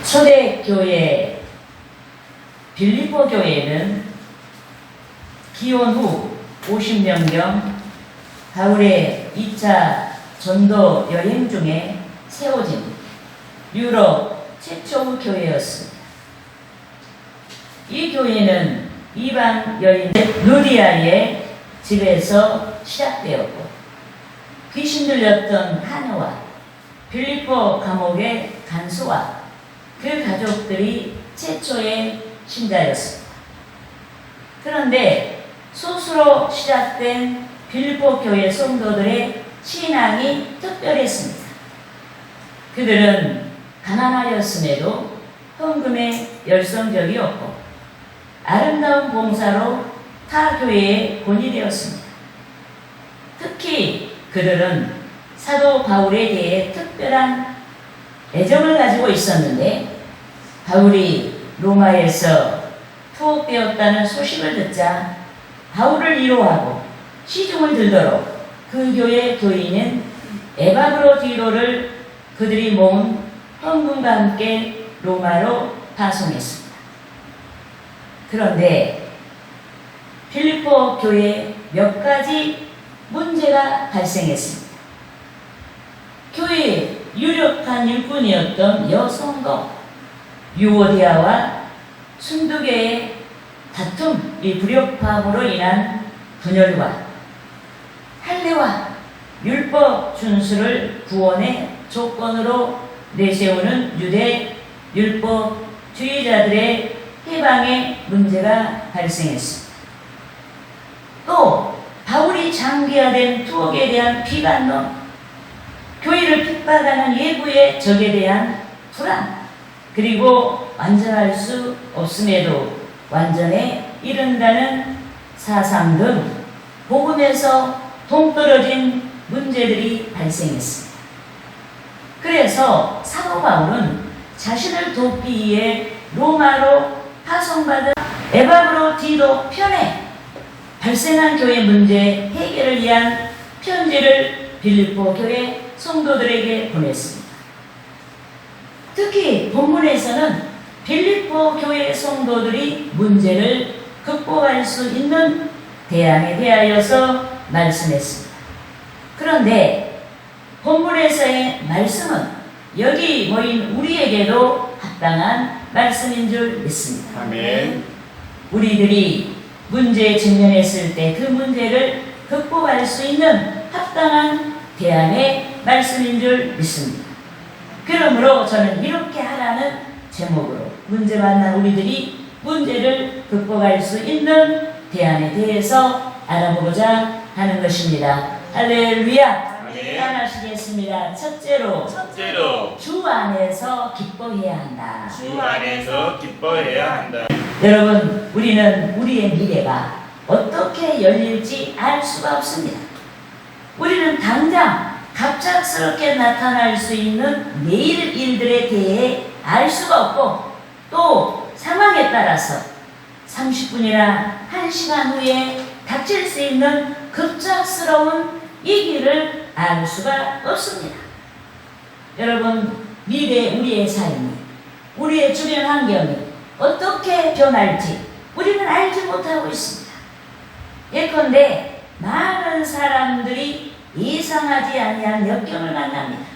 초대교회 빌립보 교회는 기원 후 50년경 바울의 2차 전도 여행 중에 세워진 유럽 최초 교회였습니다. 이 교회는 이방 여인 루디아의 집에서 시작되었고, 귀신 들렸던 하녀와 빌립보 감옥의 간수와 그 가족들이 최초의 신자였습니다. 그런데 소수로 시작된 빌립보 교회 성도들의 신앙이 특별했습니다. 그들은 가난하였음에도 헌금에 열성적이었고 아름다운 봉사로 타 교회에 본이 되었습니다. 특히 그들은 사도 바울에 대해 특별한 애정을 가지고 있었는데, 바울이 로마에서 투옥되었다는 소식을 듣자 바울을 위로하고 시중을 들도록 그 교회 교인인 에바브로디로를 그들이 모은 헌금과 함께 로마로 파송했습니다. 그런데 빌립보 교회에 몇 가지 문제가 발생했습니다. 교회의 유력한 일꾼이었던 여성도 유오디아와 순두계의 다툼, 불협화음으로 인한 분열과 할례와 율법 준수를 구원의 조건으로 내세우는 유대 율법주의자들의 해방의 문제가 발생했습니다. 또 바울이 장기화된 투옥에 대한 비관론, 교회를 핍박하는 예부의 적에 대한 불안, 그리고 완전할 수 없음에도 완전에 이른다는 사상 등 복음에서 동떨어진 문제들이 발생했습니다. 그래서 사도 바울은 자신을 돕기 위해 로마로 파송받은 에바브로디로 편에 발생한 교회 문제 해결을 위한 편지를 빌립보 교회 성도들에게 보냈습니다. 특히 본문에서는 빌립보 교회 성도들이 문제를 극복할 수 있는 대안에 대하여서 말씀했습니다. 그런데 본문에서의 말씀은 여기 모인 우리에게도 합당한 말씀인 줄 믿습니다. 아멘. 우리들이 문제에 직면했을 때 그 문제를 극복할 수 있는 합당한 대안의 말씀인 줄 믿습니다. 그러므로 저는 이렇게 하라는 제목으로 문제 만난 우리들이 문제를 극복할 수 있는 대안에 대해서 알아보고자 하는 것입니다. 할렐루야! 따라하시겠습니다. 첫째로 주 안에서 기뻐해야 한다. 주 안에서 기뻐해야 한다. 여러분, 우리는 우리의 미래가 어떻게 열릴지 알 수가 없습니다. 우리는 당장 갑작스럽게 나타날 수 있는 내일 일들에 대해 알 수가 없고, 또 상황에 따라서 30분이나 1시간 후에 닥칠 수 있는 급작스러운 이 길을 알 수가 없습니다. 여러분, 미래 우리의 삶이, 우리의 주변 환경이 어떻게 변할지 우리는 알지 못하고 있습니다. 예컨대 많은 사람들이 예상하지 아니한 역경을 만납니다.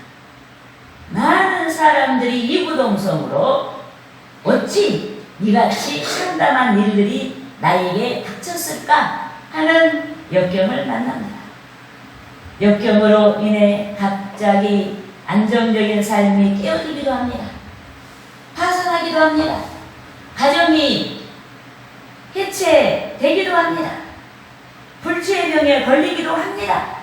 많은 사람들이 이구동성으로 어찌 이같이 참담한 일들이 나에게 닥쳤을까 하는 역경을 만납니다. 역경으로 인해 갑자기 안정적인 삶이 깨어지기도 합니다. 파산하기도 합니다. 가정이 해체되기도 합니다. 불치의 병에 걸리기도 합니다.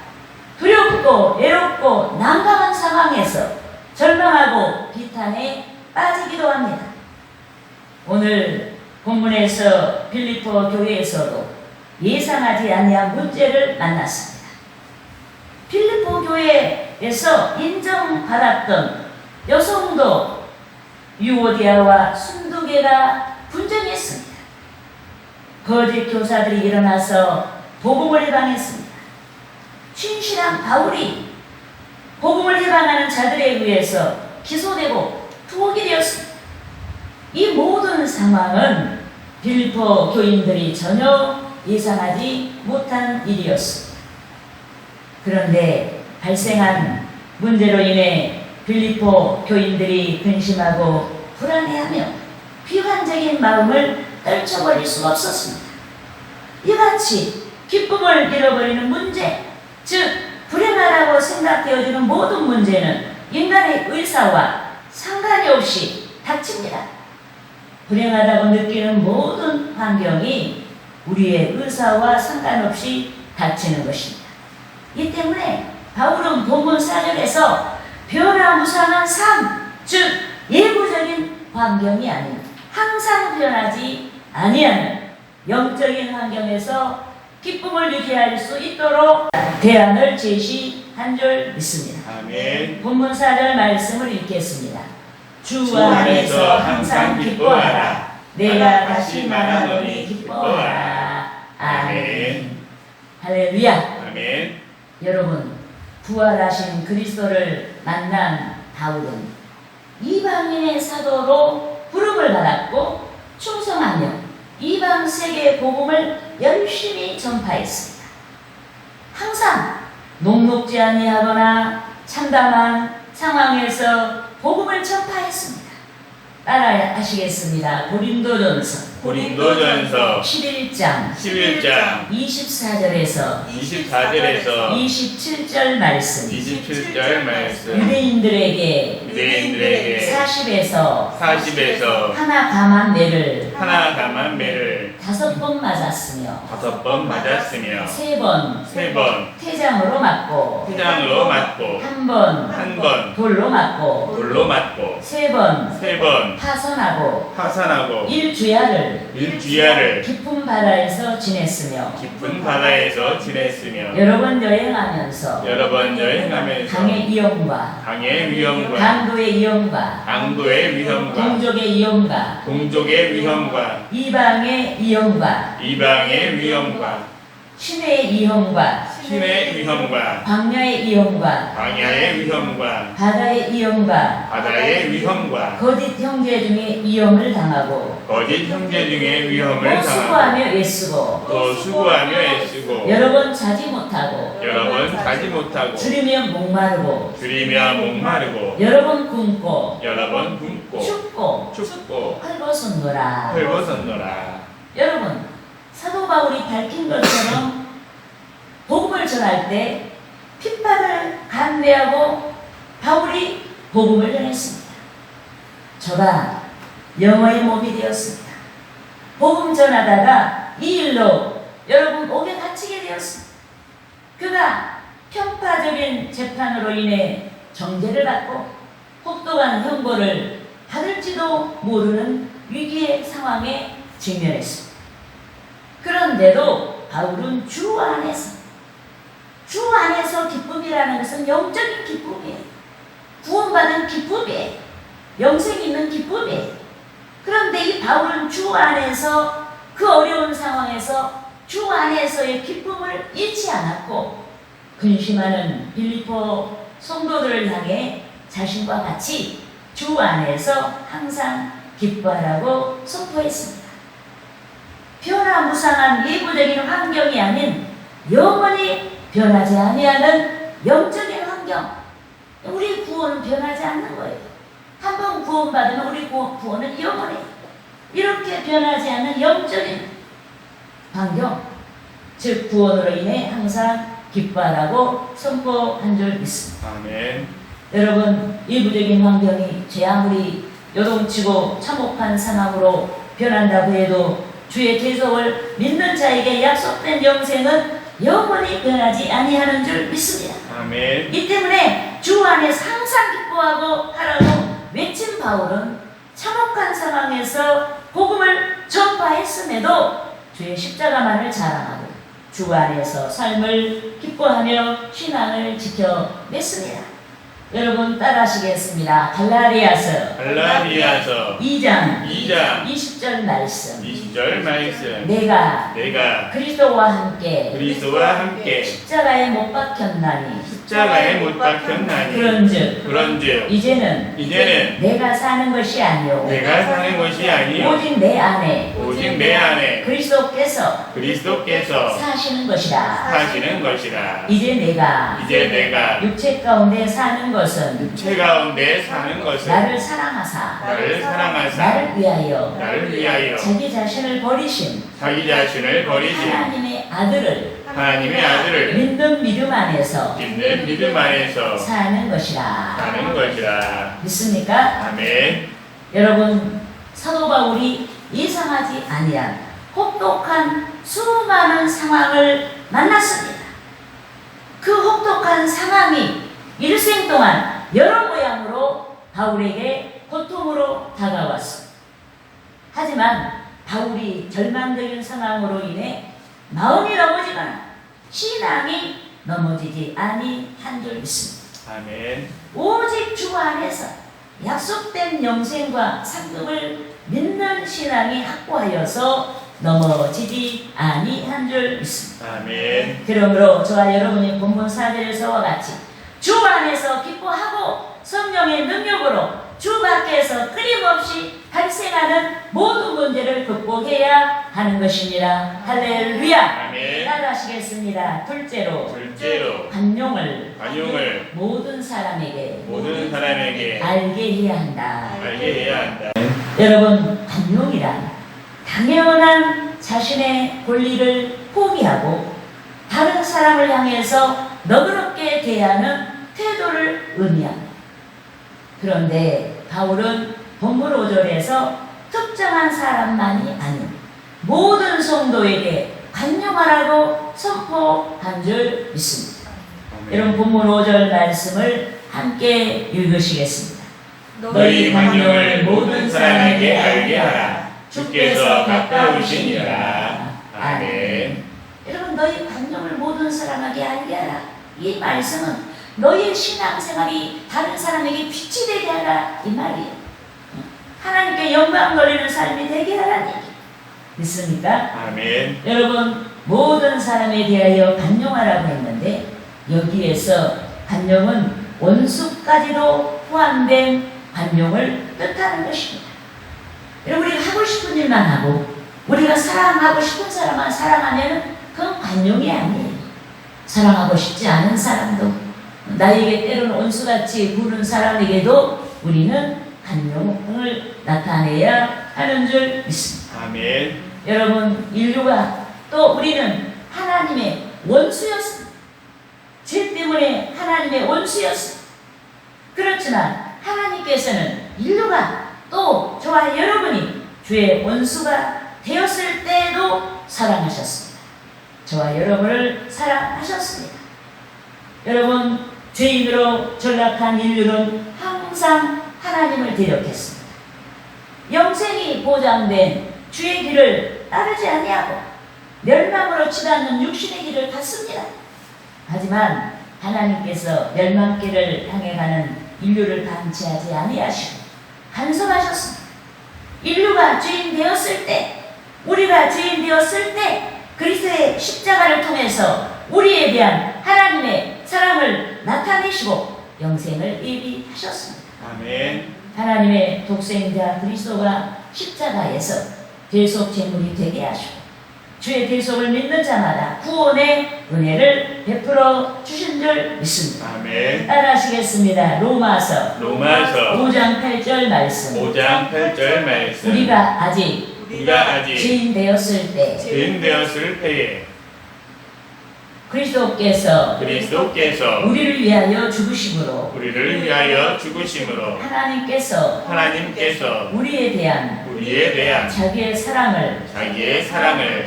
두렵고 외롭고 난감한 상황에서 절망하고 비탄에 빠지기도 합니다. 오늘 본문에서 빌립보 교회에서도 예상하지 아니한 문제를 만났습니다. 빌립보 교회에서 인정받았던 여성도 유오디아와 순두계가 분쟁했습니다. 거짓 교사들이 일어나서 복음을 해방했습니다. 신실한 바울이 복음을 해방하는 자들에 의해서 기소되고 투옥이 되었습니다. 이 모든 상황은 빌립보 교인들이 전혀 예상하지 못한 일이었습니다. 그런데 발생한 문제로 인해 빌립보 교인들이 근심하고 불안해하며 비관적인 마음을 떨쳐버릴 수가 없었습니다. 이같이 기쁨을 잃어버리는 문제, 즉 불행하다고 생각되어지는 모든 문제는 인간의 의사와 상관이 없이 닥칩니다. 불행하다고 느끼는 모든 환경이 우리의 의사와 상관없이 닥치는 것입니다. 이 때문에 바울은 본문 4절에서 변화무쌍한 삶, 즉 예고적인 환경이 아닌 항상 변하지 아니하는 영적인 환경에서 기쁨을 유지할 수 있도록 대안을 제시한 줄 믿습니다. 아멘. 본문 4절 말씀을 읽겠습니다. 주 주 안에서 안에서 항상 항상 기뻐하라. 기뻐하라. 내가 다시 말하노니 기뻐하라. 아멘. 할렐루야. 아멘. 여러분, 부활하신 그리스도를 만난 바울은 이방인의 사도로 부름을 받았고 충성하며 이방 세계 복음을 열심히 전파했습니다. 항상 녹록지 아니하거나 참담한 상황에서 복음을 전파했습니다. 따라 하시겠습니다. 고린도전서 고린도전서 11장 11장 24절에서 24절에서 27절 말씀, 27절 말씀. 유대인들에게 유대인들에게 40에서 하나 감한 매를 5번 맞았으며 5번 맞았으며 3번 퇴장으로 맞고 한 번 돌로 맞고 돌로 맞고 3번 파선하고 일주야를 깊은 바다에서 지냈으며 깊은 바다에서 지냈으며 여러 번 여행하면서 강의 위험과 강의 위험과 강도의 위험과 강도의 위험과 동족의 위험과 이방의 위험과 신의 위험과 광야의 위험과 바다의 위험과 거짓 형제 중에 위험을 당하고 또 수고하며 애쓰고 여러 번 자지 못하고 줄이며 목마르고 여러 번 굶고 춥고 헐벗었노라. 여러분, 사도 바울이 밝힌 것처럼 복음을 전할 때 핍박을 감내하고 바울이 복음을 전했습니다. 저가 영어의 몸이 되었습니다. 복음 전하다가 이 일로 여러분 옥에 갇히게 되었습니다. 그가 편파적인 재판으로 인해 정죄를 받고 혹독한 형벌을 받을지도 모르는 위기의 상황에 직면했습니다. 그런데도 바울은 주 안에서 기쁨이라는 것은 영적인 기쁨이에요. 구원받은 기쁨이에요. 영생 있는 기쁨이에요. 그런데 이 바울은 주 안에서 그 어려운 상황에서 주 안에서의 기쁨을 잃지 않았고 근심하는 빌립보 성도들을 향해 자신과 같이 주 안에서 항상 기뻐하라고 선포했습니다. 변화무쌍한 예고적인 환경이 아닌 영원히 변하지 아니하는 영적인 환경. 우리 구원은 변하지 않는 거예요. 한번 구원받으면 우리 구원은 영원해요. 이렇게 변하지 않는 영적인 환경, 즉 구원으로 인해 항상 기뻐하라고 선포한 줄 믿습니다. 아멘. 여러분, 일부적인 환경이 제 아무리 요동치고 참혹한 상황으로 변한다고 해도 주의 계속을 믿는 자에게 약속된 영생은 영원히 변하지 아니하는 줄 믿습니다. 아멘. 이 때문에 주 안에서 항상 기뻐하고 하라고 외친 바울은 참혹한 상황에서 복음을 전파했음에도 주의 십자가만을 자랑하고 주 안에서 삶을 기뻐하며 신앙을 지켜냈습니다. 여러분 따라하시겠습니다. 갈라디아서 갈라디아서 2장 2장 20절 말씀. 20절 말씀. 내가 내가 그리스도와 함께 그리스도와 함께 십자가에 못 박혔나니 십자가에 못 박혔나니 그런즉 이제는 내가 사는 것이 아니요 내가 사는 것이 아니요 오직 내 안에 오직 내 안에 그리스도께서 그리스도께서 사시는 것이라. 사시는 것이라. 이제 내가 육체 가운데 사는 것은 육체 가운데 사는 것은 나를 사랑하사 나를 사랑하사 나를 위하여 나를 위하여 자기 자신을 버리신 자기 자신을 버리신 하나님의 아들을 하나님의 아들을 믿는 믿음 안에서 믿는 믿음 안에서 사는 것이라. 사는 것이라. 믿습니까? 아멘. 여러분, 사도 바울이 예상하지 아니한 혹독한 수많은 상황을 만났습니다. 그 혹독한 상황이 일생 동안 여러 모양으로 바울에게 고통으로 다가왔습니다. 하지만 바울이 절망적인 상황으로 인해 마음이 넘어지거나 신앙이 넘어지지 아니한 줄 믿습니다. 아멘. 오직 주 안에서 약속된 영생과 상급을 믿는 신앙이 확고하여서 넘어지지 아니한 줄 믿습니다. 아멘. 그러므로 저와 여러분이 본문 4절에서와 같이 주 안에서 기뻐하고 성령의 능력으로 주 밖에서 끊임없이 발생하는 모든 문제를 극복해야 하는 것입니다. 할렐루야. 아멘. 따라하시겠습니다. 둘째로 관용을 모든 사람에게 알게 해야 한다. 여러분, 관용이란 당연한 자신의 권리를 포기하고 다른 사람을 향해서 너그럽게 대하는 태도를 의미합니다. 그런데 바울은 본문 5절에서 특정한 사람만이 아닌 모든 성도에게 관용하라고 선포한 줄 믿습니다. 여러분, 본문 5절 말씀을 함께 읽으시겠습니다. 너희 관용을 모든 사람에게 알게 하라. 주께서 가까우시니라. 아멘. 여러분, 너희 관용을 모든 사람에게 알게 하라. 이 말씀은 너희의 신앙생활이 다른 사람에게 빛이 되게 하라, 이 말이에요. 하나님께 영광 돌리는 삶이 되게 하라는 얘기. 믿습니까? 아멘. 여러분, 모든 사람에 대하여 관용하라고 했는데 여기에서 관용은 원수까지도 포함된 관용을 뜻하는 것입니다. 여러분, 우리가 하고 싶은 일만 하고 우리가 사랑하고 싶은 사람만 사랑하면 그건 관용이 아니에요. 사랑하고 싶지 않은 사람도, 나에게 때로는 원수같이 구는 사람에게도 우리는 관용을 나타내야 하는 줄 믿습니다. 아멘. 여러분, 인류가 또 우리는 하나님의 원수였습니다. 죄 때문에 하나님의 원수였습니다. 그렇지만 하나님께서는 인류가 또 저와 여러분이 주의 원수가 되었을 때에도 사랑하셨습니다. 저와 여러분을 사랑하셨습니다. 여러분, 죄인으로 전락한 인류는 항상 하나님을 대적했습니다. 영생이 보장된 주의 길을 따르지 아니하고 멸망으로 치닫는 육신의 길을 갔습니다. 하지만 하나님께서 멸망길을 향해 가는 인류를 방치하지 아니하시고 간섭하셨습니다. 인류가 죄인 되었을 때, 우리가 죄인 되었을 때 그리스도의 십자가를 통해서 우리에 대한 하나님의 사랑을 나타내시고 영생을 예비하셨습니다. 아멘. 하나님의 독생자 그리스도가 십자가에서 대속 제물이 되게 하시고 주의 대속을 믿는 자마다 구원의 은혜를 베풀어 주신 줄 믿습니다. 아멘. 따라하시겠습니다. 로마서 5장 8절 말씀. 우리가 아직 죄인 되었을 때에 그리스도께서 우리를 위하여 죽으심으로 하나님께서 우리에 대한 우리에 대한 자기의 사랑을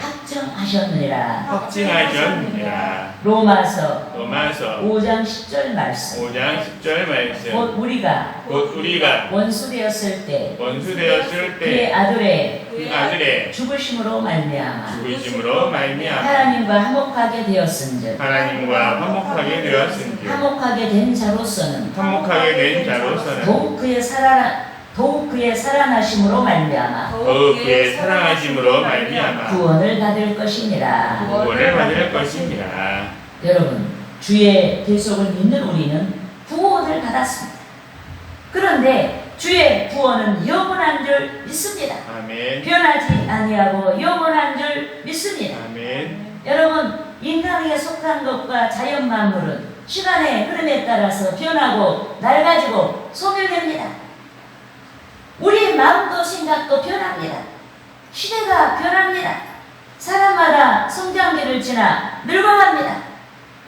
확증하셨느니라. 확증하셨느니라. 로마서 로마서 5장 10절 말씀. 5장 10절 말씀. 곧 우리가 원수 되었을 때 그의 아들의 죽으심으로 말미암아 하나님과 화목하게 되었은즉 화목하게 화목하게 된 자로서는 더욱 그의 살아나심으로 말미암아 구원을 받을 것이니라. 여러분, 주의 대속을 믿는 우리는 구원을 받았습니다. 그런데 주의 구원은 영원한 줄 믿습니다. 아멘. 변하지 아니하고 영원한 줄 믿습니다. 아멘. 여러분, 인간에게 속한 것과 자연 만물은 시간의 흐름에 따라서 변하고 낡아지고 소멸됩니다. 우리의 마음도 생각도 변합니다. 시대가 변합니다. 사람마다 성장기를 지나 늙어갑니다.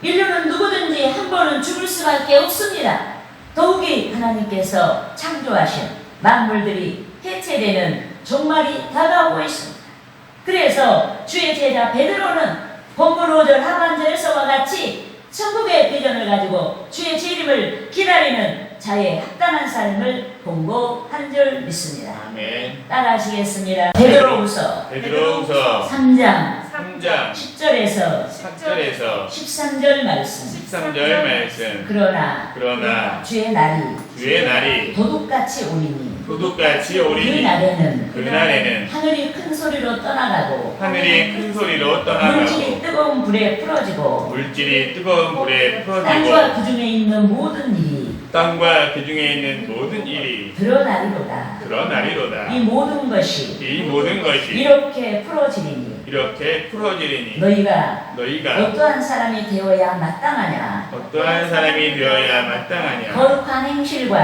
인류는 누구든지 한 번은 죽을 수밖에 없습니다. 더욱이 하나님께서 창조하신 만물들이 해체되는 종말이 다가오고 있습니다. 그래서 주의 제자 베드로는 본문 5절 하반절에서와 같이 천국의 비전을 가지고 주의 재림을 기다리는 자의 합당한 삶을 공고한 줄 믿습니다. 아멘. 따라하시겠습니다. 베드로후서 3장 10절에서 13절 말씀. 그러나 주의 날이 도둑같이 오리니 그 날에는 하늘이 큰 소리로 떠나가고 물질이 뜨거운 불에 풀어지고 땅과 그 중에 있는 모든 일이 드러나리로다. 이 모든 것이 이렇게 풀어지리니 너희가 어떠한 사람이 되어야 마땅하냐. 거룩한 행실과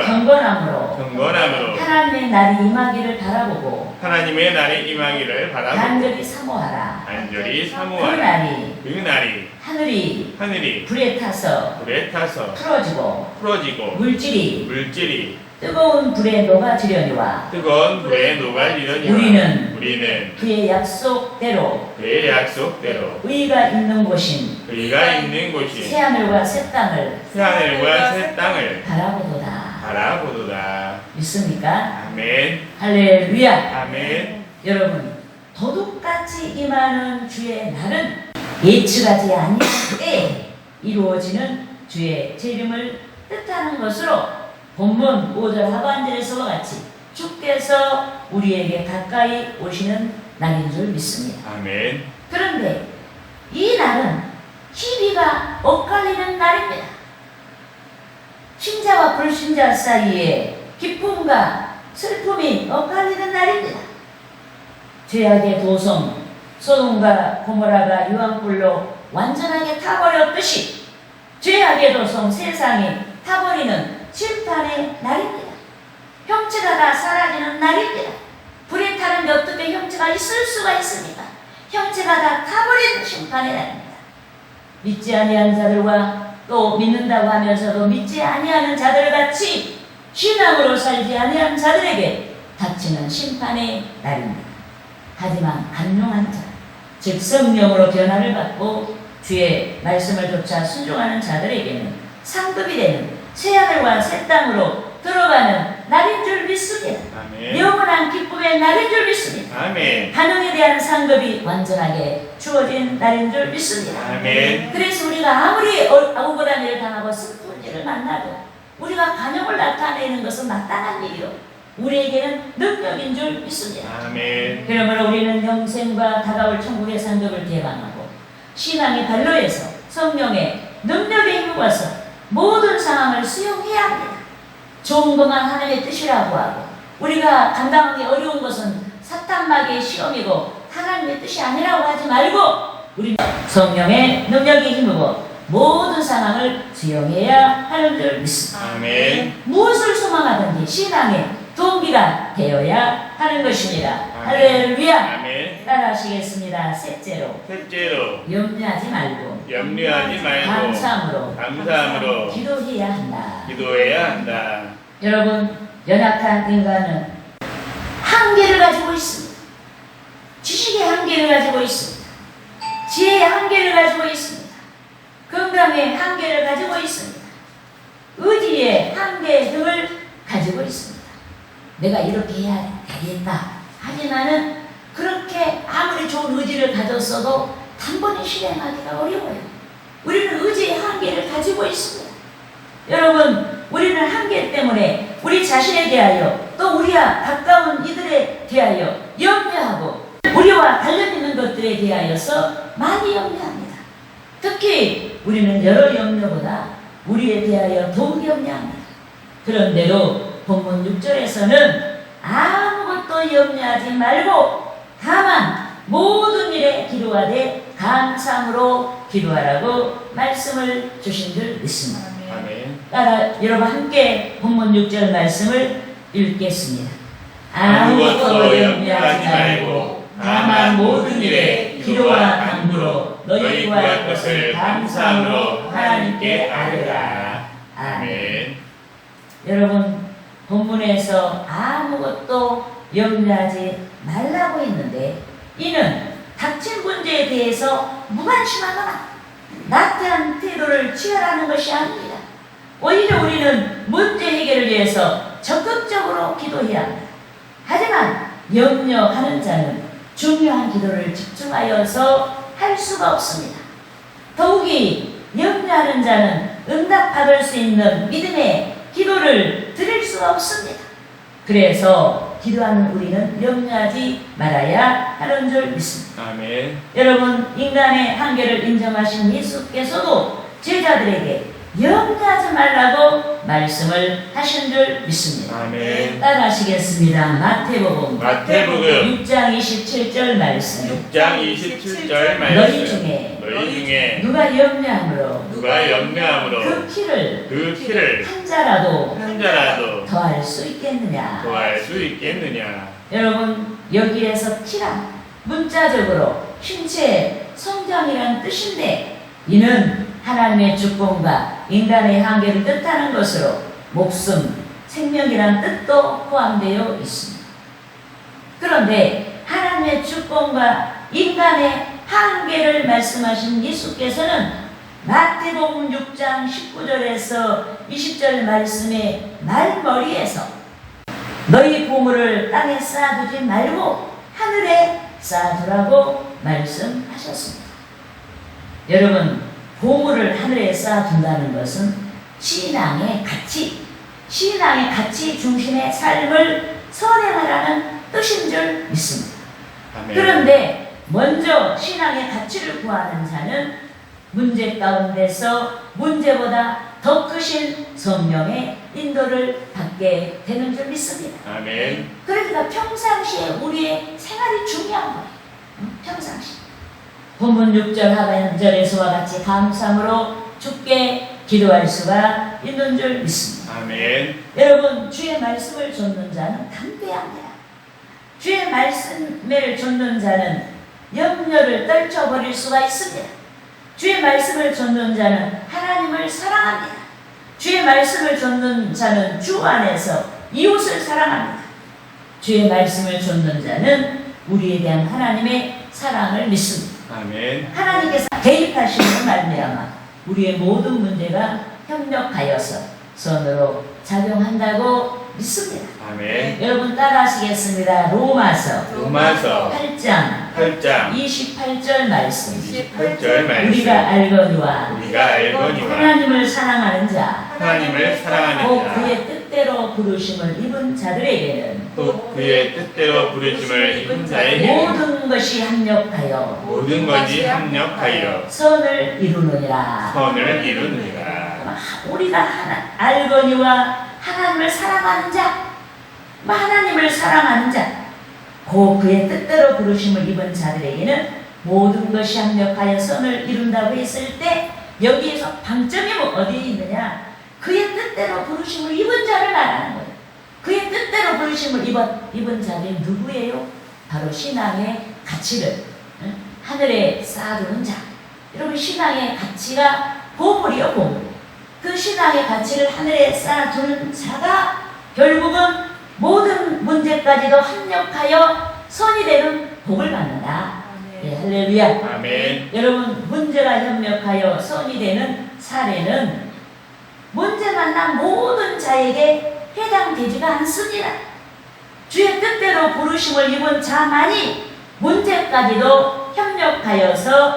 경건함으로 하나님의 날이 임하기를 바라보고 간절히 사모하라. 그 날이 하늘이 불에 타서 풀어지고 물질이 뜨거운 불에 녹아지려니와 우리는 그의 약속대로 의가 있는 곳인 새하늘과 새 땅을 바라보도다. 믿습니까? 아멘. 할렐루야. 아멘. 여러분, 도둑같이 임하는 주의 날은 예측하지 아니할 때 이루어지는 주의 재림을 뜻하는 것으로 본문 5절 하반절에서와 같이 주께서 우리에게 가까이 오시는 날인 줄 믿습니다. 아멘. 그런데 이 날은 희비가 엇갈리는 날입니다. 신자와 불신자 사이에 기쁨과 슬픔이 엇갈리는 날입니다. 죄악의 도성 소돔과 고모라가 유황불로 완전하게 타버렸듯이 죄악의 도성 세상이 타버리는 심판의 날입니다. 형체가 다 사라지는 날입니다. 불에 타는데 어떻게 형체가 있을 수가 있습니까? 형체가 다 타버리는 심판의 날입니다. 믿지 아니하는 자들과 또 믿는다고 하면서도 믿지 아니하는 자들같이 신앙으로 살지 아니하는 자들에게 닥치는 심판의 날입니다. 하지만 간용한 자, 즉 성령으로 변화를 받고 주의 말씀을 좇아 순종하는 자들에게는 상급이 되는 새하늘과 새 땅으로 들어가는 날인 줄 믿습니다. 아멘. 영원한 기쁨의 날인 줄 믿습니다. 아멘. 간용에 대한 상급이 완전하게 주어진 날인 줄 믿습니다. 아멘. 그래서 우리가 아무리 억울한 일을 당하고 슬픈 일을 만나도 우리가 간용을 나타내는 것은 마땅한 일이요 우리에게는 능력인 줄 믿습니다. 아멘. 그러므로 우리는 영생과 다가올 천국의 상급을 개방하고 신앙의 발로에서 성령의 능력에 힘입어서 모든 상황을 수용해야 합니다. 좋은 것만 하나님의 뜻이라고 하고 우리가 감당하기 어려운 것은 사탄마귀의 시험이고 하나님의 뜻이 아니라고 하지 말고 우리는 성령의 능력에 힘입어 모든 상황을 수용해야 하는 줄 믿습니다. 아멘. 무엇을 소망하든지 신앙의 동기가 되어야 하는 것입니다. 아멘. 할렐루야. 아멘. 따라하시겠습니다. 셋째로 염려하지 말고 감사함으로 기도해야 한다. 기도해야 한다. 여러분, 연약한 인간은 한계를 가지고 있습니다. 지식의 한계를 가지고 있습니다. 지혜의 한계를 가지고 있습니다. 건강의 한계를 가지고 있습니다. 의지의 한계 등을 가지고 있습니다. 내가 이렇게 해야 되겠다 하지만은 그렇게 아무리 좋은 의지를 가졌어도 단번에 실행하기가 어려워요. 우리는 의지의 한계를 가지고 있습니다. 여러분, 우리는 한계 때문에 우리 자신에 대하여 또 우리와 가까운 이들에 대하여 염려하고 우리와 관련 있는 것들에 대하여서 많이 염려합니다. 특히 우리는 여러 염려보다 우리에 대하여 더욱 염려합니다. 그런데도 본문 6절에서는 아무것도 염려하지 말고 다만 모든 일에 기도하되 감사함으로 기도하라고 말씀을 주신 줄 믿습니다. 아멘. 따라 여러분 함께 본문 6절 말씀을 읽겠습니다. 아무것도 염려하지 말고 다만 모든 일에 기도와 간구로 너희 구할 것을 감사함으로 하나님께 아뢰라. 아멘. 여러분, 본문에서 아무것도 염려하지 말라고 했는데 이는 닥친 문제에 대해서 무관심하거나 나태한 태도를 취하라는 것이 아닙니다. 오히려 우리는 문제 해결을 위해서 적극적으로 기도해야 합니다. 하지만 염려하는 자는 중요한 기도를 집중하여서 할 수가 없습니다. 더욱이 염려하는 자는 응답받을 수 있는 믿음의 기도를 드릴 수가 없습니다. 그래서 기도하는 우리는 염려하지 말아야 하는 줄 믿습니다. 아멘. 여러분, 인간의 한계를 인정하신 예수께서도 제자들에게 염려하지 말라고 말씀을 하신 줄 믿습니다. 아멘. 따라하시겠습니다. 마태복음 6장 27절 말씀. 6장 27절 말씀. 너희 중에 누가 염려함으로 그 키를 한 자라도 더할 수 있겠느냐. 여러분, 여기에서 키란 문자적으로 신체 성장이라는 뜻인데 이는 하나님의 주권과 인간의 한계를 뜻하는 것으로 목숨, 생명이라는 뜻도 포함되어 있습니다. 그런데 하나님의 주권과 인간의 한계를 말씀하신 예수께서는 마태복음 6장 19절에서 20절 말씀의 말머리에서 너희 보물을 땅에 쌓아두지 말고 하늘에 쌓아두라고 말씀하셨습니다. 여러분, 보물을 하늘에 쌓아둔다는 것은 신앙의 가치 중심의 삶을 선행하라는 뜻인 줄 믿습니다. 아멘. 그런데 먼저 신앙의 가치를 구하는 자는 문제 가운데서 문제보다 더 크신 성령의 인도를 받게 되는 줄 믿습니다. 아멘. 그러니까 평상시에 우리의 생활이 중요한 거예요. 평상시. 본문 6절 하반절에서와 같이 감사함으로 주께 기도할 수가 있는 줄 믿습니다. 아멘. 여러분, 주의 말씀을 좇는 자는 담대합니다. 주의 말씀을 좇는 자는 염려를 떨쳐버릴 수가 있습니다. 주의 말씀을 좇는 자는 하나님을 사랑합니다. 주의 말씀을 좇는 자는 주 안에서 이웃을 사랑합니다. 주의 말씀을 좇는 자는 우리에 대한 하나님의 사랑을 믿습니다. 아멘. 하나님께서 개입하시는 말미암아 우리의 모든 문제가 협력하여서 선으로 작용한다고 믿습니다. 아멘. 여러분 따라하시겠습니다. 로마서 8장 28절 말씀. 28절 말씀. 우리가 알거니와 하나님을 사랑하는 자 곧 그의 뜻대로 부르심을 입은 자들에게는 모든 것이 합력하여 선을 이루느니라. 우리가 알거니와 하나님을 사랑하는 자, 곧 그의 뜻대로 부르심을 입은 자들에게는 모든 것이 합력하여 선을 이룬다고 했을 때 여기에서 방점이 어디에 있느냐? 그의 뜻대로 부르심을 입은 자를 말하는 거예요. 그의 뜻대로 부르심을 입은 자들이 누구예요? 바로 신앙의 가치를 하늘에 쌓아두는 자. 여러분, 신앙의 가치가 보물이요, 보물. 그 신앙의 가치를 하늘에 쌓아두는 자가 결국은 모든 문제까지도 합력하여 선이 되는 복을 받는다. 예, 할렐루야. 아멘. 여러분, 문제가 협력하여 선이 되는 사례는 문제 만난 모든 자에게 해당되지가 않습니다. 주의 뜻대로 부르심을 입은 자만이 문제까지도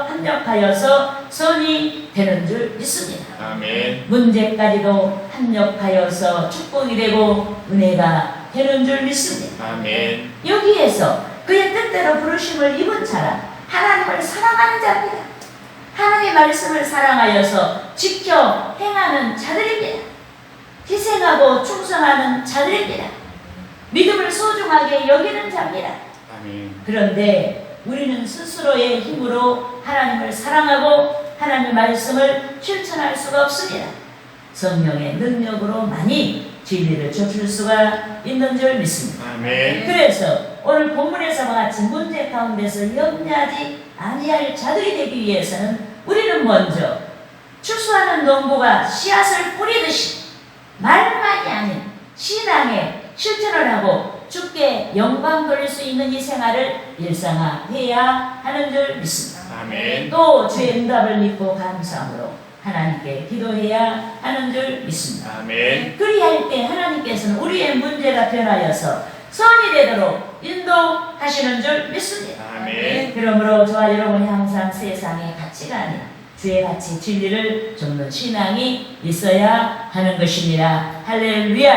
합력하여서 선이 되는 줄 믿습니다. 아멘. 문제까지도 합력하여서 축복이 되고 은혜가 되는 줄 믿습니다. 아멘. 여기에서 그의 뜻대로 부르심을 입은 자라 하나님을 사랑하는 자입니다. 하나님의 말씀을 사랑하여서 지켜 행하는 자들입니다. 희생하고 충성하는 자들입니다. 믿음을 소중하게 여기는 자입니다. 아멘. 그런데 우리는 스스로의 힘으로 하나님을 사랑하고 하나님의 말씀을 실천할 수가 없습니다. 성령의 능력으로만이 진리를 좁힐 수가 있는 줄 믿습니다. 아멘. 그래서 오늘 본문에서와 같이 문제 가운데서 염려하지 아니할 자들이 되기 위해서는 우리는 먼저 추수하는 농부가 씨앗을 뿌리듯이 말만이 아닌 신앙에 실천을 하고 주께 영광 돌릴 수 있는 이 생활을 일상화해야 하는 줄 믿습니다. 아멘. 또 주의 응답을 믿고 감사함으로 하나님께 기도해야 하는 줄 믿습니다. 아멘. 그리할 때 하나님께서는 우리의 문제가 변하여서 선이 되도록 인도하시는 줄 믿습니다. 아멘. 그러므로 저와 여러분이 항상 세상의 가치가 아닌 주의 가치 진리를 줍는 신앙이 있어야 하는 것입니다. 할렐루야.